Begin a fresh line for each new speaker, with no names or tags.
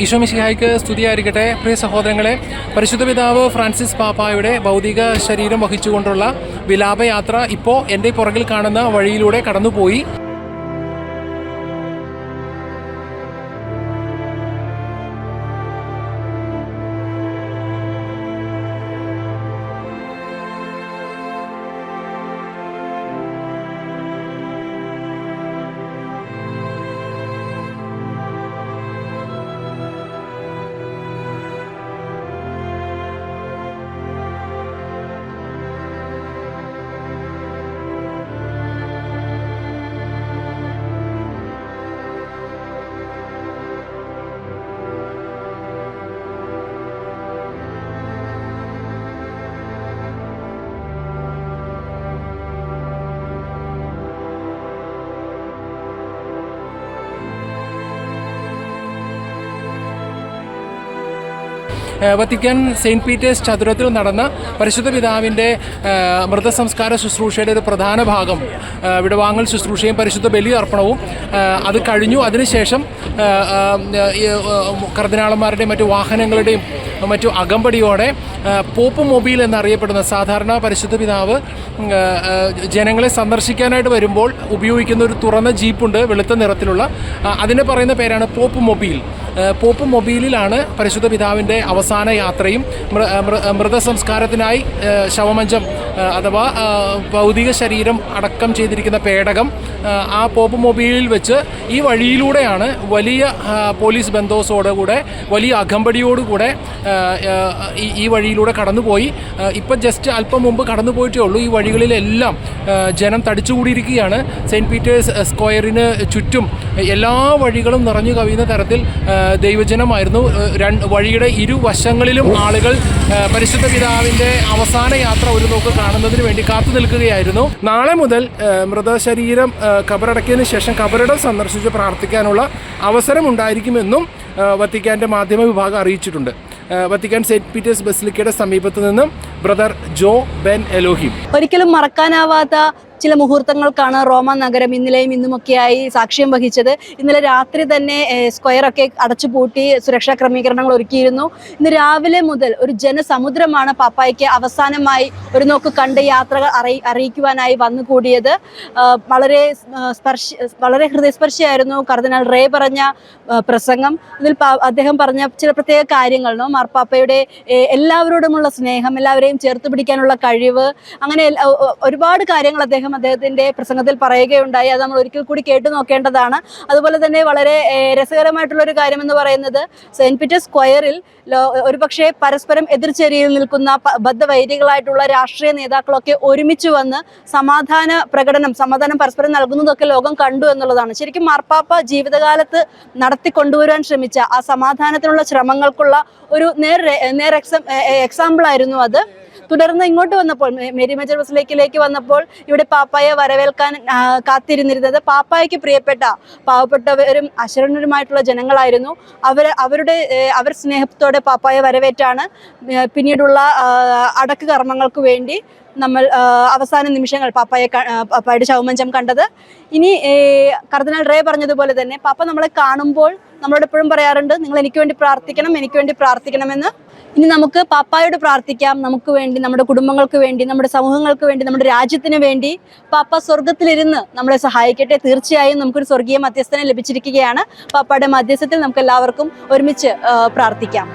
ഈശോ മിശിഹായ്ക്ക് സ്തുതിയായിരിക്കട്ടെ. പ്രിയ സഹോദരങ്ങളെ, പരിശുദ്ധ പിതാവ് ഫ്രാൻസിസ് പാപ്പായുടെ ഭൗതിക ശരീരം വഹിച്ചുകൊണ്ടുള്ള വിലാപയാത്ര ഇപ്പോൾ എൻ്റെ പുറകിൽ കാണുന്ന വഴിയിലൂടെ കടന്നുപോയി. വത്തിക്കാൻ സെയിൻറ്റ് പീറ്റേഴ്സ് ചതുരത്തിൽ നടന്ന പരിശുദ്ധ പിതാവിൻ്റെ മൃതസംസ്കാര ശുശ്രൂഷയുടെ ഒരു പ്രധാന ഭാഗം വിടവാങ്ങൽ ശുശ്രൂഷയും പരിശുദ്ധ ബലി അർപ്പണവും അത് കഴിഞ്ഞു. അതിനുശേഷം കർദിനാളന്മാരുടെയും മറ്റു വാഹനങ്ങളുടെയും മറ്റു അകമ്പടിയോടെ പോപ്പ് മൊബൈൽ എന്നറിയപ്പെടുന്ന സാധാരണ പരിശുദ്ധ പിതാവ് ജനങ്ങളെ സന്ദർശിക്കാനായിട്ട് വരുമ്പോൾ ഉപയോഗിക്കുന്ന ഒരു തുറന്ന ജീപ്പുണ്ട്, വെളുത്ത നിറത്തിലുള്ള. അതിന് പറയുന്ന പേരാണ് പോപ്പ് മൊബൈൽ. പോപ്പ് മൊബൈലിലാണ് പരിശുദ്ധ പിതാവിൻ്റെ അവസാന യാത്രയും മൃതസംസ്കാരത്തിനായി ശവമഞ്ചം അഥവാ ഭൗതിക ശരീരം അടക്കം ചെയ്തിരിക്കുന്ന പേടകം ആ പോപ്പ് മൊബൈലിൽ വെച്ച് ഈ വഴിയിലൂടെയാണ് വലിയ പോലീസ് ബന്ദോബസ്തോടുകൂടെ വലിയ അകമ്പടിയോടുകൂടെ ഈ വഴിയിലൂടെ കടന്നുപോയി. ഇപ്പം ജസ്റ്റ് അല്പം മുമ്പ് കടന്നു പോയിട്ടേ ഉള്ളൂ. ഈ വഴികളിലെല്ലാം ജനം തടിച്ചുകൂടിയിരിക്കുകയാണ്. സെയിൻറ്റ് പീറ്റേഴ്സ് സ്ക്വയറിന് ചുറ്റും എല്ലാ വഴികളും നിറഞ്ഞു കവിയുന്ന തരത്തിൽ ദൈവജനമായിരുന്നു. വഴിയുടെ ഇരുവശങ്ങളിലും ആളുകൾ പരിശുദ്ധ പിതാവിൻ്റെ അവസാന യാത്ര ഒരു നോക്ക് കാണുന്നതിന് വേണ്ടി കാത്തു നിൽക്കുകയായിരുന്നു. നാളെ മുതൽ മൃതശരീരം കബറടക്കിയതിന് ശേഷം കബറിടം സന്ദർശിച്ച് പ്രാർത്ഥിക്കാനുള്ള അവസരമുണ്ടായിരിക്കുമെന്നും വത്തിക്കാൻ്റെ മാധ്യമ വിഭാഗം അറിയിച്ചിട്ടുണ്ട്. വത്തിക്കാൻ സെയിൻറ്റ് പീറ്റേഴ്സ് ബസിലിക്കയുടെ സമീപത്ത് നിന്നും ബ്രദർ ജോ ബെൻ എലോഹിം.
ഒരിക്കലും മറക്കാനാവാത്ത ചില മുഹൂർത്തങ്ങൾക്കാണ് റോമ നഗരം ഇന്നലെയും ഇന്നുമൊക്കെയായി സാക്ഷ്യം വഹിച്ചത്. ഇന്നലെ രാത്രി തന്നെ സ്ക്വയറൊക്കെ അടച്ചുപൂട്ടി സുരക്ഷാ ക്രമീകരണങ്ങൾ ഒരുക്കിയിരുന്നു. ഇന്ന് രാവിലെ മുതൽ ഒരു ജനസമുദ്രമാണ് പാപ്പായ്ക്ക് അവസാനമായി ഒരു നോക്ക് കണ്ട് യാത്രകൾ അറിയിക്കുവാനായി വന്നുകൂടിയത്. വളരെ ഹൃദയസ്പർശിയായിരുന്നു കർദിനാൾ റേ പറഞ്ഞ പ്രസംഗം. ഇതിൽ അദ്ദേഹം പറഞ്ഞ ചില പ്രത്യേക കാര്യങ്ങൾ, മാർപ്പാപ്പയുടെ എല്ലാവരോടുമുള്ള സ്നേഹം, എല്ലാവരെയും ചേർത്ത് പിടിക്കാനുള്ള കഴിവ്, അങ്ങനെ ഒരുപാട് കാര്യങ്ങൾ അദ്ദേഹത്തിൻ്റെ പ്രസംഗത്തിൽ പറയുകയുണ്ടായി. അത് നമ്മൾ ഒരിക്കൽ കൂടി കേട്ടു നോക്കേണ്ടതാണ്. അതുപോലെ തന്നെ വളരെ രസകരമായിട്ടുള്ളൊരു കാര്യമെന്ന് പറയുന്നത് സെയിൻറ്റ് പീറ്റേഴ്സ് സ്ക്വയറിൽ ഒരുപക്ഷെ പരസ്പരം എതിർചേരിയിൽ നിൽക്കുന്ന ബദ്ധവൈരികളായിട്ടുള്ള രാഷ്ട്രീയ നേതാക്കളൊക്കെ ഒരുമിച്ച് വന്ന് സമാധാനം പരസ്പരം നൽകുന്നതൊക്കെ ലോകം കണ്ടു എന്നുള്ളതാണ്. ശരിക്കും മാർപ്പാപ്പ ജീവിതകാലത്ത് നടത്തിക്കൊണ്ടുവരാൻ ശ്രമിച്ച ആ സമാധാനത്തിനുള്ള ശ്രമങ്ങൾക്കുള്ള ഒരു എക്സാമ്പിളായിരുന്നു അത്. തുടർന്ന് ഇങ്ങോട്ട് വന്നപ്പോൾ മേരി മേജർ ബസിലിക്കയിലേക്ക് വന്നപ്പോൾ ഇവിടെ പാപ്പായെ വരവേൽക്കാൻ കാത്തിരുന്നിരുന്നത് പാപ്പായ്ക്ക് പ്രിയപ്പെട്ട പാവപ്പെട്ടവരും അശരണരുമായിട്ടുള്ള ജനങ്ങളായിരുന്നു. അവർ സ്നേഹത്തോടെ പാപ്പായെ വരവേറ്റാണ് പിന്നീടുള്ള അടക്ക് കർമ്മങ്ങൾക്ക് വേണ്ടി നമ്മൾ അവസാന നിമിഷങ്ങൾ പാപ്പായുടെ ശവമഞ്ചം കണ്ടത്. ഇനി കർദിനാൾ റേ പറഞ്ഞതുപോലെ തന്നെ പാപ്പ നമ്മളെ കാണുമ്പോൾ നമ്മളോട് എപ്പോഴും പറയാറുണ്ട്, നിങ്ങൾ എനിക്ക് വേണ്ടി പ്രാർത്ഥിക്കണമെന്ന്. ഇനി നമുക്ക് പാപ്പായോട് പ്രാർത്ഥിക്കാം, നമുക്ക് വേണ്ടി, നമ്മുടെ കുടുംബങ്ങൾക്ക് വേണ്ടി, നമ്മുടെ സമൂഹങ്ങൾക്ക് വേണ്ടി, നമ്മുടെ രാജ്യത്തിന് വേണ്ടി. പാപ്പ സ്വർഗത്തിലിരുന്ന് നമ്മളെ സഹായിക്കട്ടെ. തീർച്ചയായും നമുക്കൊരു സ്വർഗീയ മധ്യസ്ഥനെ ലഭിച്ചിരിക്കുകയാണ്. പാപ്പയുടെ മധ്യസ്ഥത്തിൽ നമുക്ക് എല്ലാവർക്കും ഒരുമിച്ച് പ്രാർത്ഥിക്കാം.